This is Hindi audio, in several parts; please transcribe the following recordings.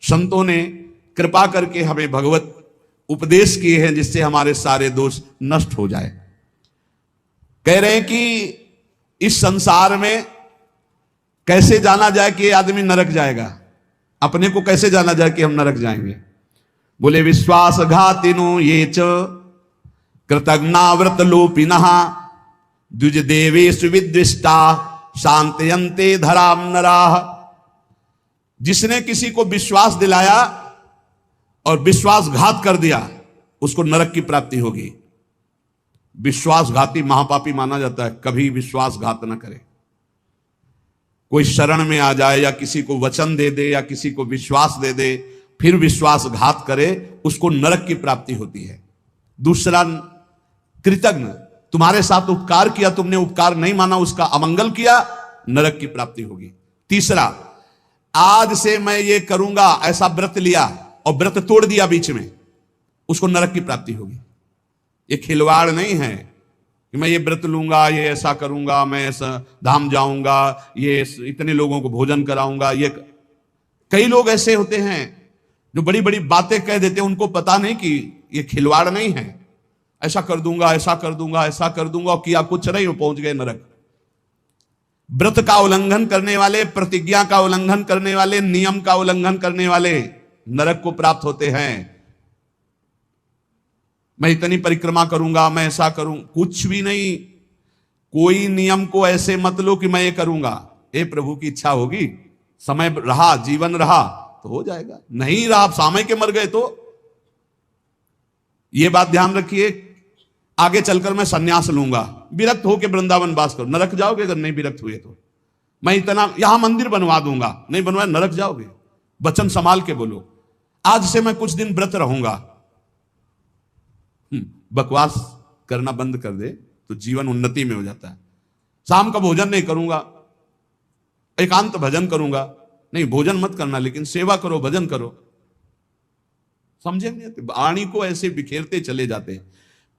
संतों ने कृपा करके हमें भगवत उपदेश किए हैं जिससे हमारे सारे दोष नष्ट हो जाए। कह रहे हैं कि इस संसार में कैसे जाना जाए कि आदमी नरक जाएगा, अपने को कैसे जाना जाए कि हम नरक जाएंगे। बोले विश्वासघातिनो ये च कृतज्ञाव्रत लोपिनः द्विज देवेषु विद्विष्टा शांतयन्ते धराम नराः। जिसने किसी को विश्वास दिलाया और विश्वासघात कर दिया उसको नरक की प्राप्ति होगी। विश्वासघाती महापापी माना जाता है, कभी विश्वासघात न करे। कोई शरण में आ जाए या किसी को वचन दे दे या किसी को विश्वास दे दे फिर विश्वासघात करे, उसको नरक की प्राप्ति होती है। दूसरा, कृतज्ञ, तुम्हारे साथ उपकार किया, तुमने उपकार नहीं माना, उसका अमंगल किया, नरक की प्राप्ति होगी। तीसरा, आज से मैं ये करूंगा ऐसा व्रत लिया और व्रत तोड़ दिया बीच में, उसको नरक की प्राप्ति होगी। ये खिलवाड़ नहीं है कि मैं ये व्रत लूंगा, ये ऐसा करूंगा, मैं ऐसा धाम जाऊंगा, ये इतने लोगों को भोजन कराऊंगा। ये कई लोग ऐसे होते हैं जो बड़ी बड़ी बातें कह देते हैं, उनको पता नहीं कि ये खिलवाड़ नहीं है। ऐसा कर दूंगा, ऐसा कर दूंगा, ऐसा कर दूंगा, और किया कुछ नहीं, वो पहुंच गए नरक। व्रत का उल्लंघन करने वाले, प्रतिज्ञा का उल्लंघन करने वाले, नियम का उल्लंघन करने वाले नरक को प्राप्त होते हैं। मैं इतनी परिक्रमा करूंगा, मैं ऐसा करूं, कुछ भी नहीं। कोई नियम को ऐसे मत लो कि मैं ये करूंगा। ए प्रभु की इच्छा होगी, समय रहा, जीवन रहा तो हो जाएगा, नहीं रहा, आप सामय के मर गए तो। ये बात ध्यान रखिए, आगे चलकर मैं सन्यास लूंगा, विरक्त होकर वृंदावन वास करो, नरक जाओगे अगर नहीं विरक्त हुए तो। मैं इतना यहां मंदिर बनवा दूंगा, नहीं बनवाया नरक जाओगे। वचन संभाल के बोलो, आज से मैं कुछ दिन व्रत रहूंगा। बकवास करना बंद कर दे तो जीवन उन्नति में हो जाता है। शाम का भोजन नहीं करूंगा, एकांत भजन करूंगा, नहीं भोजन मत करना लेकिन सेवा करो, भजन करो। समझे नहीं? वाणी को ऐसे बिखेरते चले जाते हैं।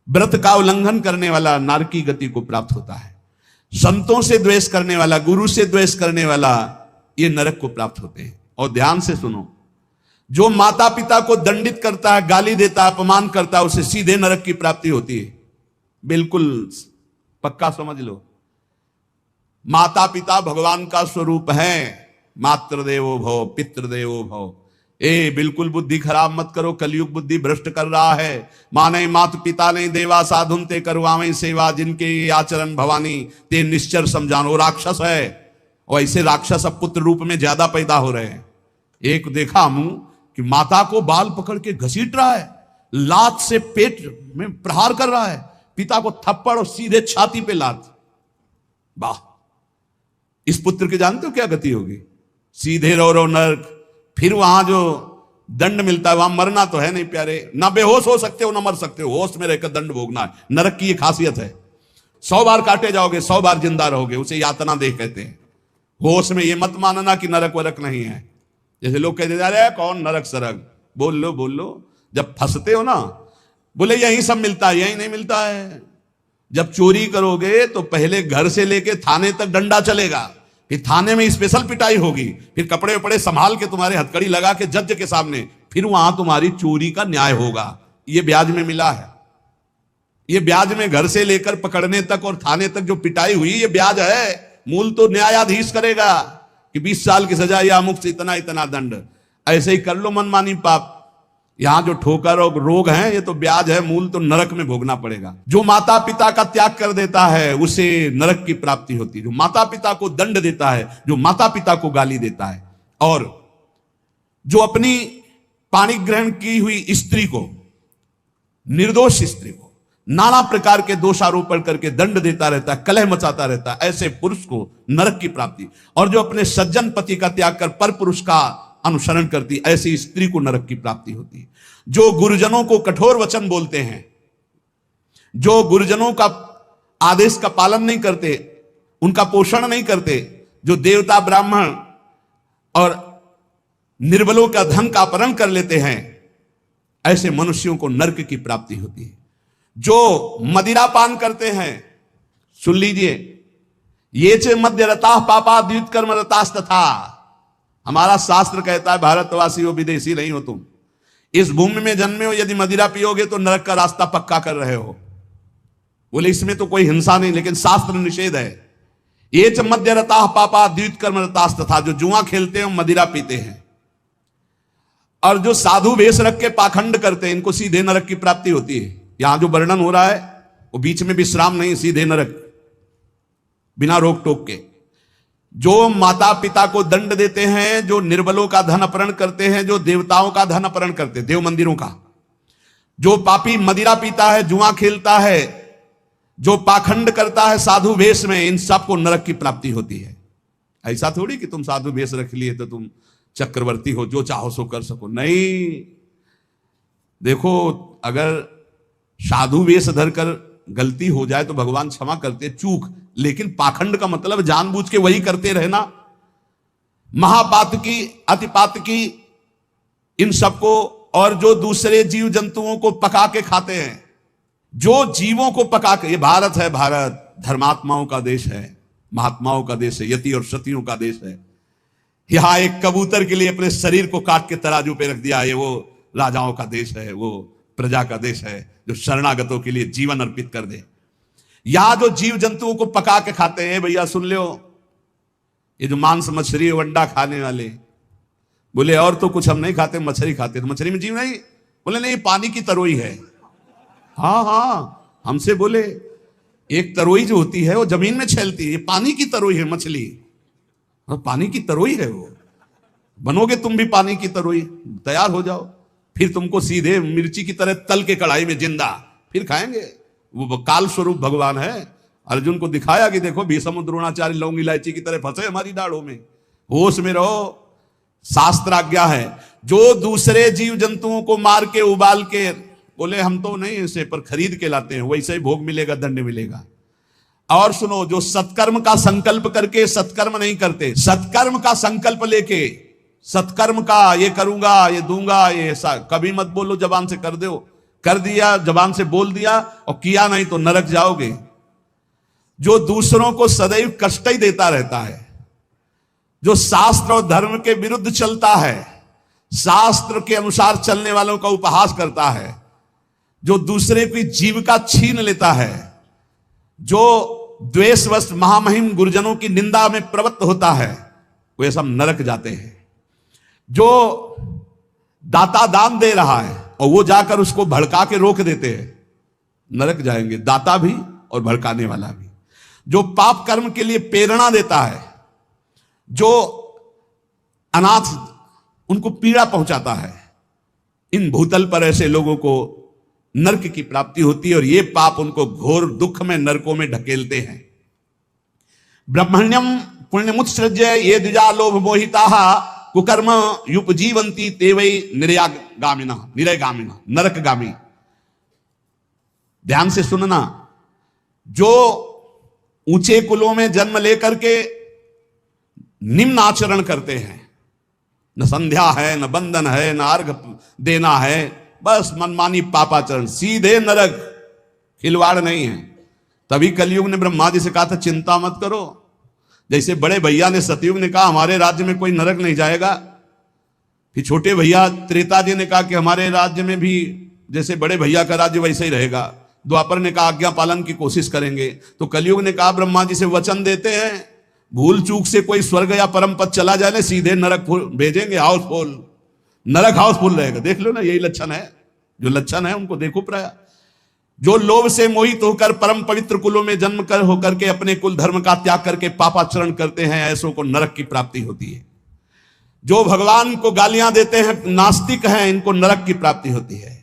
व्रत का उल्लंघन करने वाला नरकी गति को प्राप्त होता है। संतों से द्वेष करने वाला, गुरु से द्वेष करने वाला, ये नरक को प्राप्त होते हैं। और ध्यान से सुनो, जो माता पिता को दंडित करता है, गाली देता है, अपमान करता है, उसे सीधे नरक की प्राप्ति होती है। बिल्कुल पक्का समझ लो। माता पिता भगवान का स्वरूप है। मातृदेवो भव पितृदेवो भव। बिल्कुल बुद्धि खराब मत करो, कलयुग बुद्धि भ्रष्ट कर रहा है। माने मात पिता ने देवा साधुन ते करवावे सेवा, जिनके ये आचरण भवानी ते निश्चर समझानो। राक्षस है, और ऐसे राक्षस अब पुत्र रूप में ज्यादा पैदा हो रहे हैं। एक देखा मुंह कि माता को बाल पकड़ के घसीट रहा है, लात से पेट में प्रहार कर रहा है, पिता को थप्पड़ और सीधे छाती पे लात। वाह, इस पुत्र के जानते हो क्या गति होगी? सीधे रो नरक। फिर वहां जो दंड मिलता है, वहां मरना तो है नहीं प्यारे, ना बेहोश हो सकते हो ना मर सकते हो, होश में रहकर दंड भोगना है। नरक की ये खासियत है। 100 बार काटे जाओगे, 100 बार जिंदा रहोगे, उसे यातना देह कहते हैं। होश में ये मत मानना कि नरक वरक नहीं है। जैसे लोग कहते जा रहे हैं कौन नरक सरक, बोल लो। जब फंसते हो ना, बोले यही सब मिलता है, यही नहीं मिलता है। जब चोरी करोगे तो पहले घर से लेके थाने तक डंडा चलेगा, फिर थाने में स्पेशल पिटाई होगी, फिर कपड़े वपड़े संभाल के तुम्हारे हथकड़ी लगा के जज के सामने, फिर वहां तुम्हारी चोरी का न्याय होगा। ये ब्याज में मिला है। ये ब्याज में घर से लेकर पकड़ने तक और थाने तक जो पिटाई हुई, ये ब्याज है। मूल तो न्यायाधीश करेगा कि 20 साल की सजा या मुफ्त इतना इतना दंड। ऐसे ही कर लो मनमानी पाप। यहां जो ठोकर और रोग हैं, ये तो ब्याज है, मूल तो नरक में भोगना पड़ेगा। जो माता पिता का त्याग कर देता है उसे नरक की प्राप्ति होती है। जो माता पिता को दंड देता है, जो माता पिता को गाली देता है, और जो अपनी पाणी ग्रहण की हुई स्त्री को, निर्दोष स्त्री को नाना प्रकार के दोषारोपण करके दंड देता रहता है, कलह मचाता रहता है, ऐसे पुरुष को नरक की प्राप्ति। और जो अपने सज्जन पति का त्याग कर पर पुरुष का अनुसरण करती, ऐसी स्त्री को नरक की प्राप्ति होती है। जो गुरुजनों को कठोर वचन बोलते हैं, जो गुरुजनों का आदेश का पालन नहीं करते, उनका पोषण नहीं करते, जो देवता ब्राह्मण और निर्बलों का धन का अपहरण कर लेते हैं, ऐसे मनुष्यों को नरक की प्राप्ति होती है। जो मदिरा पान करते हैं, सुन लीजिए, ये च मद्य रता पापा द्वित कर्म रतास्तथा। हमारा शास्त्र कहता है भारतवासी हो, विदेशी नहीं हो तुम, इस भूमि में जन्मे हो, यदि मदिरा पियोगे तो नरक का रास्ता पक्का कर रहे हो। बोले इसमें तो कोई हिंसा नहीं, लेकिन शास्त्र निषेध है। ये च मध्य रता पापा द्वित कर्म रतास तथा, जो जुआ खेलते हैं मदिरा पीते हैं, और जो साधु वेश रख के पाखंड करते हैं, इनको सीधे नरक की प्राप्ति होती है। यहां जो वर्णन हो रहा है वो बीच में विश्राम नहीं, सीधे नरक, बिना रोक टोक के। जो माता पिता को दंड देते हैं, जो निर्बलों का धन अपहरण करते हैं, जो देवताओं का धन अपहरण करते हैं, देव मंदिरों का, जो पापी मदिरा पीता है, जुआ खेलता है, जो पाखंड करता है साधु वेश में, इन सबको नरक की प्राप्ति होती है। ऐसा थोड़ी कि तुम साधु वेश रख लिए तो तुम चक्रवर्ती हो, जो चाहो सो कर सको, नहीं। देखो, अगर साधु वेश धरकर गलती हो जाए तो भगवान क्षमा करते, चूक, लेकिन पाखंड का मतलब जानबूझ के वही करते रहना, महापात की, अतिपात की, इन सबको, और जो दूसरे जीव जंतुओं को पका के खाते हैं, जो जीवों को पका के, ये भारत है, भारत धर्मात्माओं का देश है, महात्माओं का देश है, यति और सतियों का देश है। यहां एक कबूतर के लिए अपने शरीर को काट के तराजू पे रख दिया, ये वो राजाओं का देश है, वो प्रजा का देश है जो शरणागतों के लिए जीवन अर्पित कर दे। यहां जो जीव जंतुओं को पका के खाते हैं, भैया सुन लो, ये जो मांस मछली अंडा खाने वाले, बोले और तो कुछ हम नहीं खाते, मछली खाते। तो मछली में जीव नहीं? बोले नहीं, पानी की तरोई है। हाँ हाँ, हमसे बोले एक तरोई जो होती है वो जमीन में छेलती है, ये पानी की तरोई है मछली। पानी की तरोई है वो, बनोगे तुम भी पानी की तरोई, तैयार हो जाओ, फिर तुमको सीधे मिर्ची की तरह तल के कढ़ाई में जिंदा फिर खाएंगे। वो काल स्वरूप भगवान है। अर्जुन को दिखाया कि देखो भीष्म द्रोणाचार्य लौंग इलायची की तरह फंसे हमारी दाढ़ों में, होश में रहो। शास्त्र आज्ञा है, जो दूसरे जीव जंतुओं को मार के उबाल के, बोले हम तो नहीं इसे पर खरीद के लाते हैं, वैसे ही भोग मिलेगा, दंड मिलेगा। और सुनो, जो सत्कर्म का संकल्प करके सत्कर्म नहीं करते, सत्कर्म का संकल्प लेके, सत्कर्म का ये करूंगा, ये दूंगा, ये ऐसा कभी मत बोलो, जबान से कर दो, कर दिया, जबान से बोल दिया और किया नहीं तो नरक जाओगे। जो दूसरों को सदैव कष्ट ही देता रहता है, जो शास्त्र और धर्म के विरुद्ध चलता है, शास्त्र के अनुसार चलने वालों का उपहास करता है, जो दूसरे की जीविका छीन लेता है, जो द्वेषवश महामहिम गुरुजनों की निंदा में प्रवृत्त होता है, वे सब नरक जाते हैं। जो दाता दान दे रहा है और वो जाकर उसको भड़का के रोक देते हैं, नरक जाएंगे, दाता भी और भड़काने वाला भी। जो पाप कर्म के लिए प्रेरणा देता है, जो अनाथ उनको पीड़ा पहुंचाता है, इन भूतल पर ऐसे लोगों को नरक की प्राप्ति होती है और ये पाप उनको घोर दुख में, नरकों में ढकेलते हैं। ब्रह्मण्यम पुण्यमुत्सृज्य ये द्विजा लोभ मोहिता कुकर्म युपजीवंती ते वै निर्यागामिना, निरयगामिना, नरकगामी। ध्यान से सुनना, जो ऊंचे कुलों में जन्म लेकर के निम्न आचरण करते हैं, न संध्या है, न बंधन है, न अर्घ देना है, बस मनमानी पापाचरण, सीधे नरक, खिलवाड़ नहीं है। तभी कलयुग ने ब्रह्मा जी से कहा था चिंता मत करो। जैसे बड़े भैया ने सतयुग ने कहा हमारे राज्य में कोई नरक नहीं जाएगा, फिर छोटे भैया त्रेता जी ने कहा कि हमारे राज्य में भी जैसे बड़े भैया का राज्य वैसे ही रहेगा। द्वापर ने कहा आज्ञा पालन की कोशिश करेंगे। तो कलयुग ने कहा ब्रह्मा जी से वचन देते हैं, भूल चूक से कोई स्वर्ग या परम पद चला जाए, सीधे नरक भेजेंगे, हाउसफुल, नरक हाउसफुल रहेगा। देख लो ना, यही लक्षण है, जो लक्षण है उनको देखो प्राय। जो लोभ से मोहित होकर परम पवित्र कुलों में जन्म कर होकर के अपने कुल धर्म का त्याग करके पापाचरण करते हैं, ऐसों को नरक की प्राप्ति होती है। जो भगवान को गालियां देते हैं, नास्तिक हैं, इनको नरक की प्राप्ति होती है।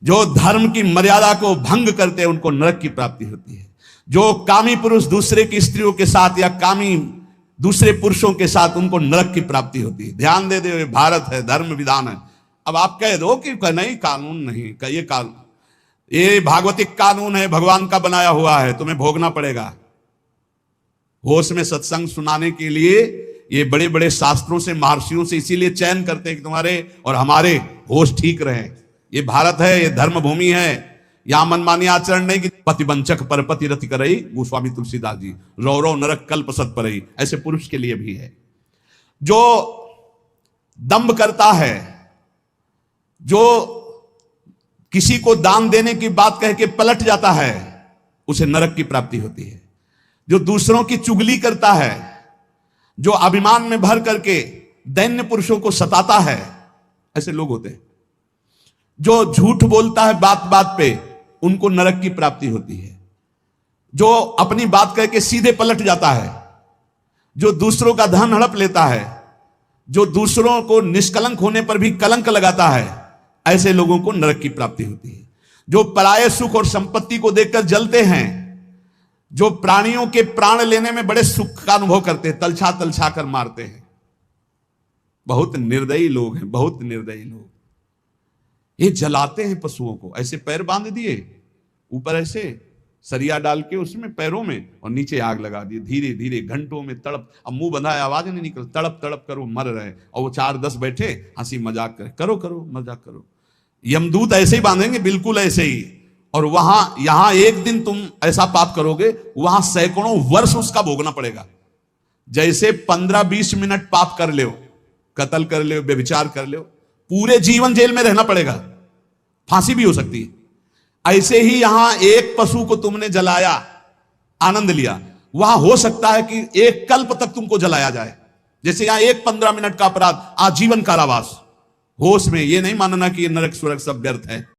जो धर्म की मर्यादा को भंग करते हैं, उनको नरक की प्राप्ति होती है। जो कामी पुरुष दूसरे की स्त्रियों के साथ या कामी दूसरे पुरुषों के साथ, उनको नरक की प्राप्ति होती है। ध्यान दे दे, भारत है, धर्म विधान है। अब आप कह दो कि नहीं कानून नहीं, ये कानून, ये भागवतिक कानून है, भगवान का बनाया हुआ है, तुम्हें भोगना पड़ेगा। होश में सत्संग सुनाने के लिए ये बड़े बड़े शास्त्रों से, महर्षियों से इसीलिए चयन करते हैं कि तुम्हारे और हमारे होश ठीक रहे। ये भारत है, ये धर्म भूमि है, यहां मनमानी आचरण नहीं कि पतिवंचक पर पति रति करई, गोस्वामी तुलसीदास जी, रौ रौ नरक कल्प सत परई, ऐसे पुरुष के लिए भी है। जो दंभ करता है, जो किसी को दान देने की बात कह के पलट जाता है, उसे नरक की प्राप्ति होती है। जो दूसरों की चुगली करता है, जो अभिमान में भर करके दैन्य पुरुषों को सताता है, ऐसे लोग होते हैं। जो झूठ बोलता है बात बात पे, उनको नरक की प्राप्ति होती है। जो अपनी बात कह के सीधे पलट जाता है, जो दूसरों का धन हड़प लेता है, जो दूसरों को निष्कलंक होने पर भी कलंक लगाता है, ऐसे लोगों को नरक की प्राप्ति होती है। जो पराये सुख और संपत्ति को देखकर जलते हैं, जो प्राणियों के प्राण लेने में बड़े सुख का अनुभव करते हैं, तलछा तलछा कर मारते हैं, बहुत निर्दयी लोग हैं, बहुत निर्दयी लोग। ये जलाते हैं पशुओं को, ऐसे पैर बांध दिए, ऊपर ऐसे सरिया डाल के उसमें पैरों में, और नीचे आग लगा दी, धीरे धीरे घंटों में तड़प। अब मुंह बंधा है, आवाज नहीं निकल, तड़प तड़प कर वो मर रहे, और वो 4-10 बैठे हंसी मजाक करे, करो करो मजाक करो। यमदूत ऐसे ही बांधेंगे, बिल्कुल ऐसे ही। और यहां एक दिन तुम ऐसा पाप करोगे, वहां सैकड़ों वर्ष उसका भोगना पड़ेगा। जैसे 15-20 मिनट पाप कर लो, कत्ल कर लो, व्यभिचार कर लो, पूरे जीवन जेल में रहना पड़ेगा, फांसी भी हो सकती है। ऐसे ही यहां एक पशु को तुमने जलाया, आनंद लिया, वहां हो सकता है कि एक कल्प तक तुमको जलाया जाए। जैसे यहां एक 15 मिनट का अपराध, आजीवन कारावास। होश में, ये नहीं मानना कि ये नरक स्वर्ग सब व्यर्थ है।